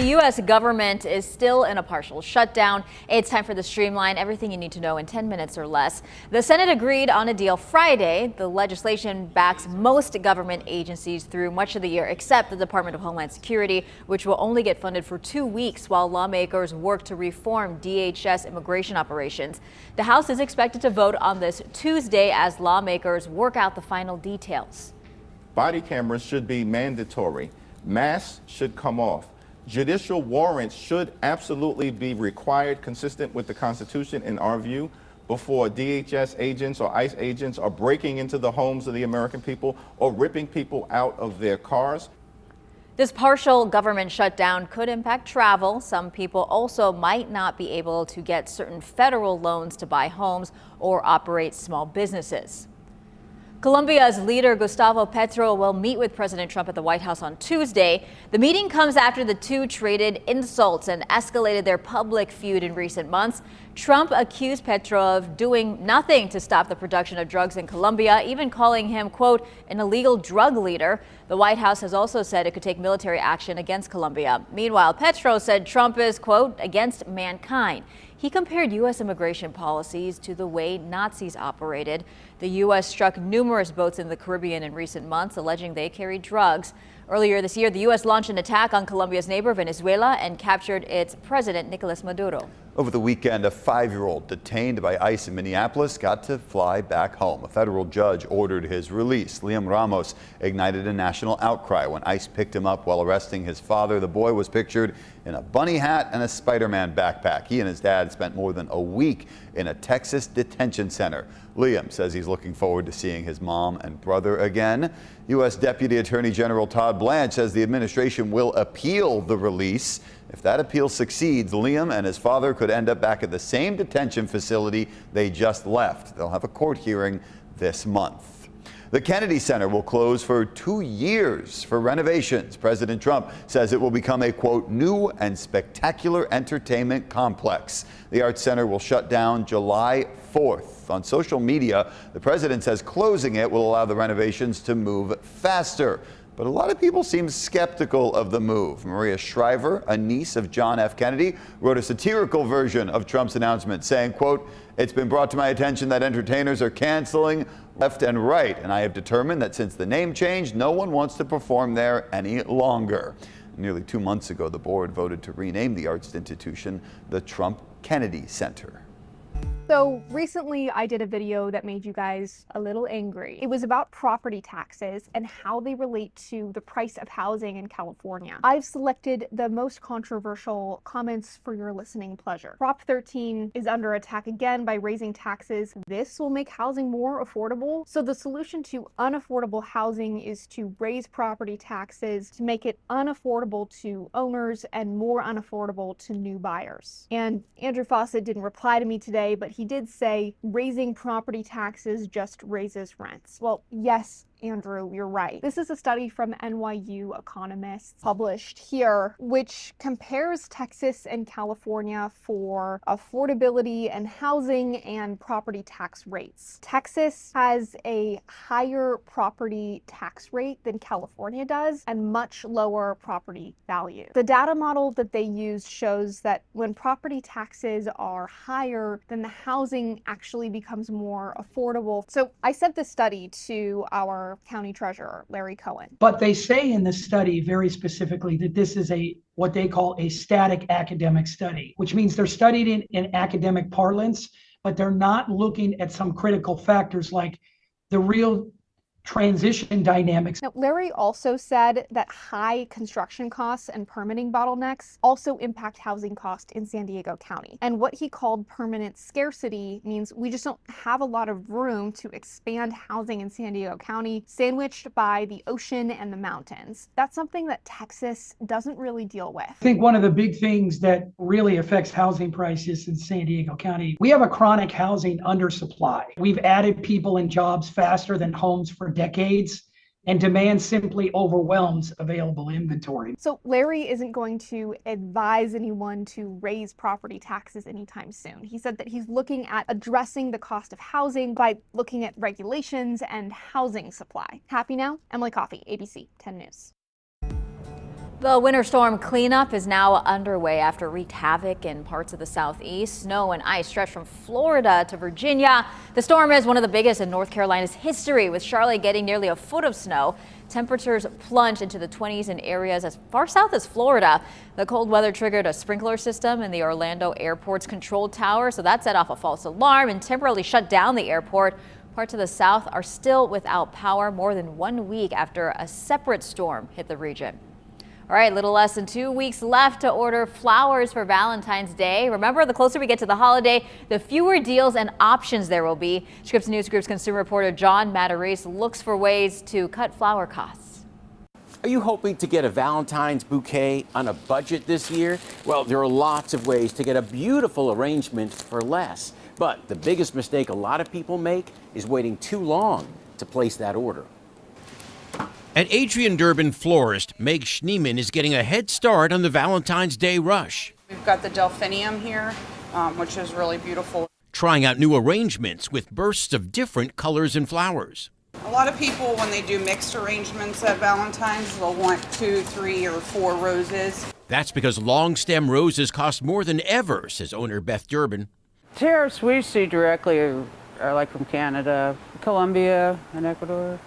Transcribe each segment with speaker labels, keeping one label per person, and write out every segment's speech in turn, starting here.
Speaker 1: U.S. government is still in a partial shutdown. It's time for the Streamline, everything you need to know in 10 minutes or less. The Senate agreed on a deal Friday. The legislation backs most government agencies through much of the year, except the Department of Homeland Security, which will only get funded for 2 weeks while lawmakers work to reform DHS immigration operations. The House is expected to vote on this Tuesday as lawmakers work out the final details.
Speaker 2: Body cameras should be mandatory. Masks should come off. Judicial warrants should absolutely be required, consistent with the Constitution in our view, before DHS agents or ICE agents are breaking into the homes of the American people or ripping people out of their cars.
Speaker 1: This partial government shutdown could impact travel. Some people also might not be able to get certain federal loans to buy homes or operate small businesses. Colombia's leader Gustavo Petro will meet with President Trump at the White House on Tuesday. The meeting comes after the two traded insults and escalated their public feud in recent months. Trump accused Petro of doing nothing to stop the production of drugs in Colombia, even calling him, quote, an illegal drug leader. The White House has also said it could take military action against Colombia. Meanwhile, Petro said Trump is, quote, against mankind. He compared U.S. immigration policies to the way Nazis operated. The U.S. struck numerous boats in the Caribbean in recent months, alleging they carried drugs. Earlier this year, the U.S. launched an attack on Colombia's neighbor, Venezuela, and captured its president, Nicolas Maduro.
Speaker 3: Over the weekend, a 5-year-old detained by ICE in Minneapolis got to fly back home. A federal judge ordered his release. Liam Ramos ignited a national outcry when ICE picked him up while arresting his father. The boy was pictured in a bunny hat and a Spider-Man backpack. He and his dad spent more than a week in a Texas detention center. Liam says he's looking forward to seeing his mom and brother again. U.S. Deputy Attorney General Todd Blanche says the administration will appeal the release. If that appeal succeeds, Liam and his father could end up back at the same detention facility they just left. They'll have a court hearing this month. The Kennedy Center will close for 2 years for renovations. President Trump says it will become a, quote, new and spectacular entertainment complex. The Arts Center will shut down July 4th. On social media, the president says closing it will allow the renovations to move faster. But a lot of people seem skeptical of the move. Maria Shriver, a niece of John F. Kennedy, wrote a satirical version of Trump's announcement saying, quote, it's been brought to my attention that entertainers are canceling left and right, and I have determined that since the name change, no one wants to perform there any longer. Nearly 2 months ago, the board voted to rename the arts institution the Trump Kennedy Center.
Speaker 4: So recently I did a video that made you guys a little angry. It was about property taxes and how they relate to the price of housing in California. I've selected the most controversial comments for your listening pleasure. Prop 13 is under attack again by raising taxes. This will make housing more affordable. So the solution to unaffordable housing is to raise property taxes to make it unaffordable to owners and more unaffordable to new buyers. And Andrew Fawcett didn't reply to me today, but he did say raising property taxes just raises rents. Well, yes, Andrew, you're right. This is a study from NYU economists published here, which compares Texas and California for affordability and housing and property tax rates. Texas has a higher property tax rate than California does and much lower property value. The data model that they used shows that when property taxes are higher, then the housing actually becomes more affordable. So I sent this study to our county treasurer, Larry Cohen.
Speaker 5: But they say in the study very specifically that this is what they call a static academic study, which means they're studied in academic parlance, but they're not looking at some critical factors like the real transition dynamics.
Speaker 4: Now, Larry also said that high construction costs and permitting bottlenecks also impact housing costs in San Diego County. And what he called permanent scarcity means we just don't have a lot of room to expand housing in San Diego County, sandwiched by the ocean and the mountains. That's something that Texas doesn't really deal with.
Speaker 5: I think one of the big things that really affects housing prices in San Diego County, we have a chronic housing undersupply. We've added people and jobs faster than homes for decades, and demand simply overwhelms available inventory.
Speaker 4: So Larry isn't going to advise anyone to raise property taxes anytime soon. He said that he's looking at addressing the cost of housing by looking at regulations and housing supply. Happy now? Emily Coffey, ABC 10 News.
Speaker 1: The winter storm cleanup is now underway after it wreaked havoc in parts of the southeast. Snow and ice stretch from Florida to Virginia. The storm is one of the biggest in North Carolina's history, with Charlotte getting nearly a foot of snow. Temperatures plunged into the 20s in areas as far south as Florida. The cold weather triggered a sprinkler system in the Orlando airport's control tower, so that set off a false alarm and temporarily shut down the airport. Parts of the south are still without power more than 1 week after a separate storm hit the region. All right, little less than 2 weeks left to order flowers for Valentine's Day. Remember, the closer we get to the holiday, the fewer deals and options there will be. Scripps News Group's consumer reporter John Matarese looks for ways to cut flower costs.
Speaker 6: Are you hoping to get a Valentine's bouquet on a budget this year? Well, there are lots of ways to get a beautiful arrangement for less. But the biggest mistake a lot of people make is waiting too long to place that order.
Speaker 7: At Adrian Durbin florist, Meg Schneeman is getting a head start on the Valentine's Day rush.
Speaker 8: We've got the delphinium here, which is really beautiful.
Speaker 7: Trying out new arrangements with bursts of different colors and flowers.
Speaker 8: A lot of people, when they do mixed arrangements at Valentine's, they'll want 2, 3, or 4 roses.
Speaker 7: That's because long stem roses cost more than ever, says owner Beth Durbin.
Speaker 9: Tariffs we see directly are like from Canada, Colombia, and Ecuador.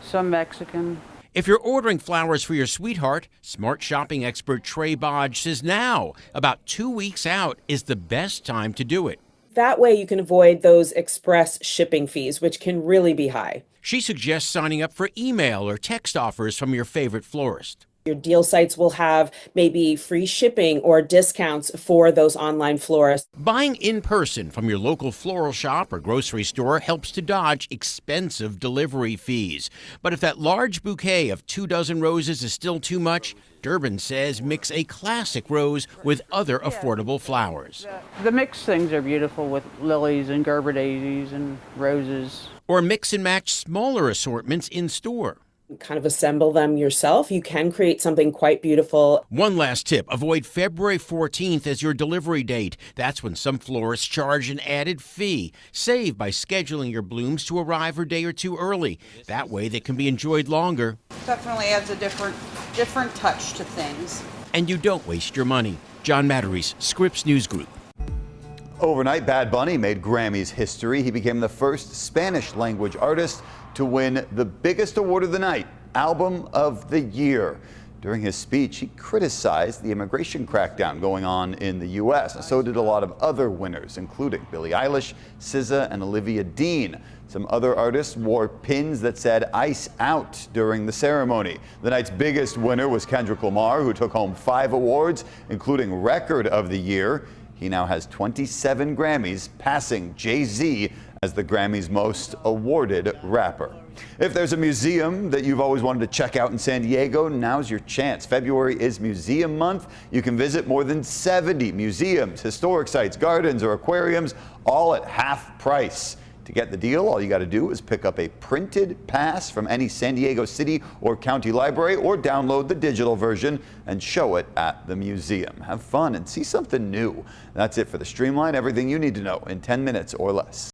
Speaker 9: Some Mexican.
Speaker 7: If you're ordering flowers for your sweetheart, smart shopping expert Trey Bodge says now, about 2 weeks out, is the best time to do it.
Speaker 10: That way you can avoid those express shipping fees, which can really be high.
Speaker 7: She suggests signing up for email or text offers from your favorite florist.
Speaker 10: Your deal sites will have maybe free shipping or discounts for those online florists.
Speaker 7: Buying in person from your local floral shop or grocery store helps to dodge expensive delivery fees. But if that large bouquet of 24 roses is still too much, Durbin says mix a classic rose with other affordable flowers.
Speaker 9: The mixed things are beautiful with lilies and Gerber daisies and roses.
Speaker 7: Or mix and match smaller assortments in store.
Speaker 10: Kind of assemble them yourself. You can create something quite beautiful.
Speaker 7: One last tip, avoid February 14th as your delivery date. That's when some florists charge an added fee. Save by scheduling your blooms to arrive a day or two early. That way they can be enjoyed longer.
Speaker 8: Definitely adds a different touch to things.
Speaker 7: And you don't waste your money. John Matarese, Scripps News Group.
Speaker 3: Overnight, Bad Bunny made Grammys history. He became the first Spanish-language artist to win the biggest award of the night, Album of the Year. During his speech, he criticized the immigration crackdown going on in the U.S. And so did a lot of other winners, including Billie Eilish, SZA, and Olivia Dean. Some other artists wore pins that said "Ice Out" during the ceremony. The night's biggest winner was Kendrick Lamar, who took home 5 awards, including Record of the Year. He now has 27 Grammys, passing Jay-Z as the Grammys' most awarded rapper. If there's a museum that you've always wanted to check out in San Diego, now's your chance. February is Museum Month. You can visit more than 70 museums, historic sites, gardens, or aquariums, all at half price. To get the deal, all you got to do is pick up a printed pass from any San Diego City or County Library, or download the digital version and show it at the museum. Have fun and see something new. That's it for the Streamline, everything you need to know in 10 minutes or less.